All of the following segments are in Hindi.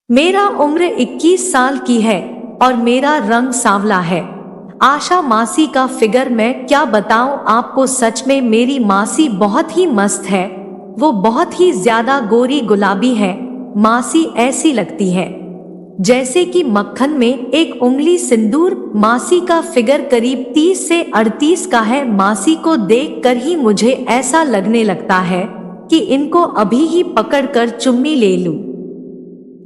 मेरा उम्र 21 साल की है और मेरा रंग सांवला है। आशा मासी का फिगर मैं क्या बताऊं आपको, सच में मेरी मासी बहुत ही मस्त है। वो बहुत ही ज्यादा गोरी गुलाबी है। मासी ऐसी लगती है जैसे कि मक्खन में एक उंगली सिंदूर। मासी का फिगर करीब 30 से 38 का है। मासी को देखकर ही मुझे ऐसा लगने लगता है कि इनको अभी ही पकड़कर चुम्मी ले लूं।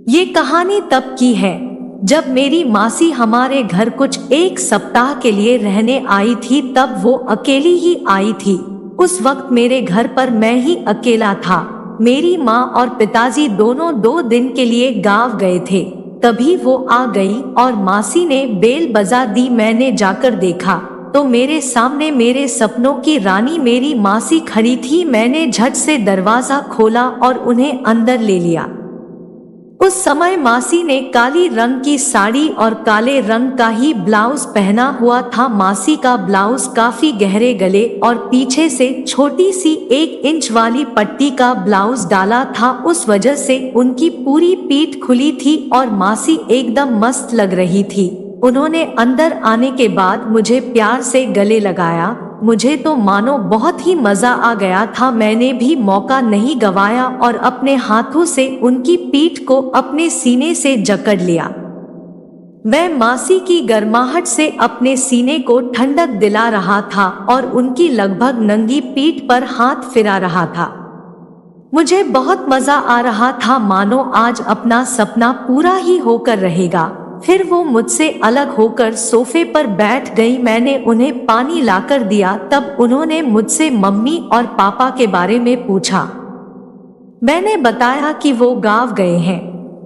ये कहानी तब की है जब मेरी मासी हमारे घर कुछ एक सप्ताह के लिए रहने आई थी। तब वो अकेली ही आई थी। उस वक्त मेरे घर पर मैं ही अकेला था। मेरी माँ और पिताजी दोनों 2 दिन के लिए गांव गए थे। तभी वो आ गई और मासी ने बेल बजा दी। मैंने जाकर देखा तो मेरे सामने मेरे सपनों की रानी मेरी मासी खड़ी थी। मैंने झट से दरवाजा खोला और उन्हें अंदर ले लिया। उस समय मासी ने काली रंग की साड़ी और काले रंग का ही ब्लाउज पहना हुआ था। मासी का ब्लाउज काफी गहरे गले और पीछे से छोटी सी 1 इंच वाली पट्टी का ब्लाउज डाला था। उस वजह से उनकी पूरी पीठ खुली थी और मासी एकदम मस्त लग रही थी। उन्होंने अंदर आने के बाद मुझे प्यार से गले लगाया। मुझे तो मानो बहुत ही मजा आ गया था। मैंने भी मौका नहीं गवाया और अपने हाथों से उनकी पीठ को अपने सीने से जकड़ लिया। मैं मासी की गर्माहट से अपने सीने को ठंडक दिला रहा था और उनकी लगभग नंगी पीठ पर हाथ फिरा रहा था। मुझे बहुत मजा आ रहा था, मानो आज अपना सपना पूरा ही होकर रहेगा। फिर वो मुझसे अलग होकर सोफे पर बैठ गई। मैंने उन्हें पानी लाकर दिया। तब उन्होंने मुझसे मम्मी और पापा के बारे में पूछा। मैंने बताया कि वो गांव गए हैं।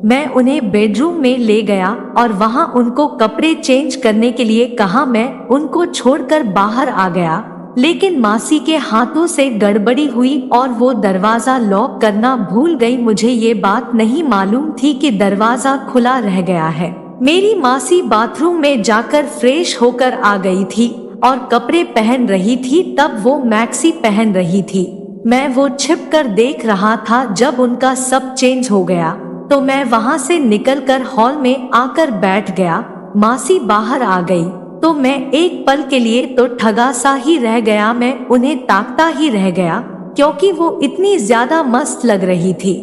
मैं उन्हें बेडरूम में ले गया और वहां उनको कपड़े चेंज करने के लिए कहा। मैं उनको छोड़कर बाहर आ गया, लेकिन मासी के हाथों से गड़बड़ी हुई और वो दरवाजा लॉक करना भूल गई। मुझे ये बात नहीं मालूम थी कि दरवाजा खुला रह गया है। मेरी मासी बाथरूम में जाकर फ्रेश होकर आ गई थी और कपड़े पहन रही थी। तब वो मैक्सी पहन रही थी। मैं वो छिप कर देख रहा था। जब उनका सब चेंज हो गया तो मैं वहां से निकलकर हॉल में आकर बैठ गया। मासी बाहर आ गई तो मैं एक पल के लिए तो ठगा सा ही रह गया। मैं उन्हें ताकता ही रह गया क्योंकि वो इतनी ज्यादा मस्त लग रही थी।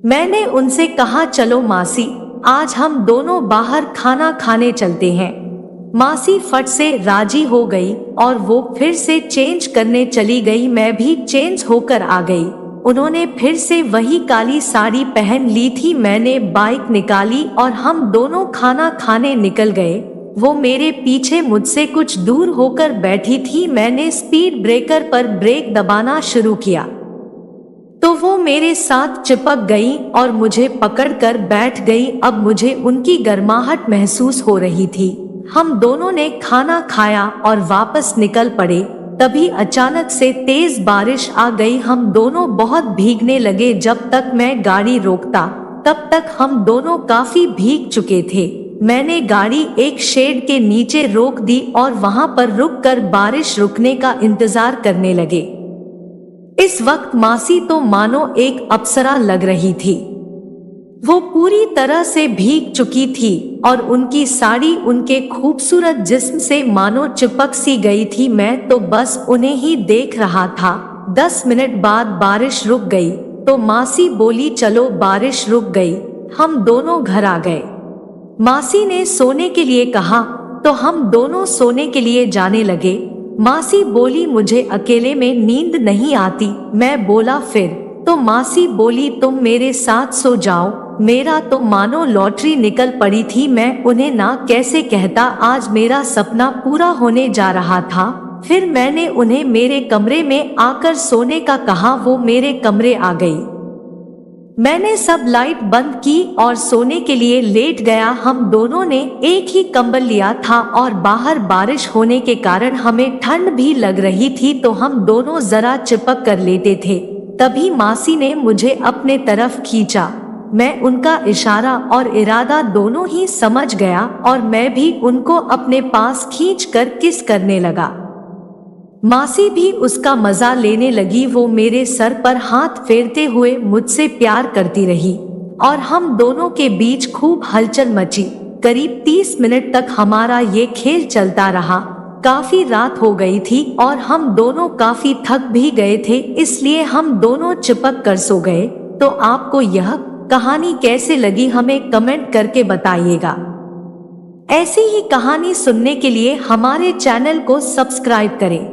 मैंने उनसे कहा, चलो मासी, आज हम दोनों बाहर खाना खाने चलते हैं। मासी फट से राजी हो गई और वो फिर से चेंज करने चली गई। मैं भी चेंज होकर आ गई। उन्होंने फिर से वही काली साड़ी पहन ली थी। मैंने बाइक निकाली और हम दोनों खाना खाने निकल गए। वो मेरे पीछे मुझसे कुछ दूर होकर बैठी थी। मैंने स्पीड ब्रेकर पर ब्रेक दबाना शुरू किया तो वो मेरे साथ चिपक गई और मुझे पकड़कर बैठ गई। अब मुझे उनकी गर्माहट महसूस हो रही थी। हम दोनों ने खाना खाया और वापस निकल पड़े। तभी अचानक से तेज बारिश आ गई। हम दोनों बहुत भीगने लगे। जब तक मैं गाड़ी रोकता तब तक हम दोनों काफी भीग चुके थे। मैंने गाड़ी एक शेड के नीचे रोक दी और वहां पर रुककर बारिश रुकने का इंतजार करने लगे। इस वक्त मासी तो मानो एक अप्सरा लग रही थी। वो पूरी तरह से भीग चुकी थी और उनकी साड़ी उनके खूबसूरत जिस्म से मानो चिपक सी गई थी। मैं तो बस उन्हें ही देख रहा था। 10 मिनट बाद बारिश रुक गई तो मासी बोली, चलो बारिश रुक गई, हम दोनों घर आ गए। मासी ने सोने के लिए कहा तो हम दोनों सोने के लिए जाने लगे। मासी बोली, मुझे अकेले में नींद नहीं आती। मैं बोला, फिर? तो मासी बोली, तुम मेरे साथ सो जाओ। मेरा तो मानो लॉटरी निकल पड़ी थी। मैं उन्हें ना कैसे कहता, आज मेरा सपना पूरा होने जा रहा था। फिर मैंने उन्हें मेरे कमरे में आकर सोने का कहा। वो मेरे कमरे आ गई। मैंने सब लाइट बंद की और सोने के लिए लेट गया। हम दोनों ने एक ही कंबल लिया था और बाहर बारिश होने के कारण हमें ठंड भी लग रही थी तो हम दोनों जरा चिपक कर लेटे थे। तभी मासी ने मुझे अपने तरफ खींचा। मैं उनका इशारा और इरादा दोनों ही समझ गया और मैं भी उनको अपने पास खींचकर किस करने लगा। मासी भी उसका मजा लेने लगी। वो मेरे सर पर हाथ फेरते हुए मुझसे प्यार करती रही। और हम दोनों के बीच खूब हलचल मची। करीब 30 मिनट तक हमारा ये खेल चलता रहा। काफी रात हो गई थी और हम दोनों काफी थक भी गए थे, इसलिए हम दोनों चिपक कर सो गए। तो आपको यह कहानी कैसे लगी हमें कमेंट करके बताइएगा। ऐसी ही कहानी सुनने के लिए हमारे चैनल को सब्सक्राइब करें।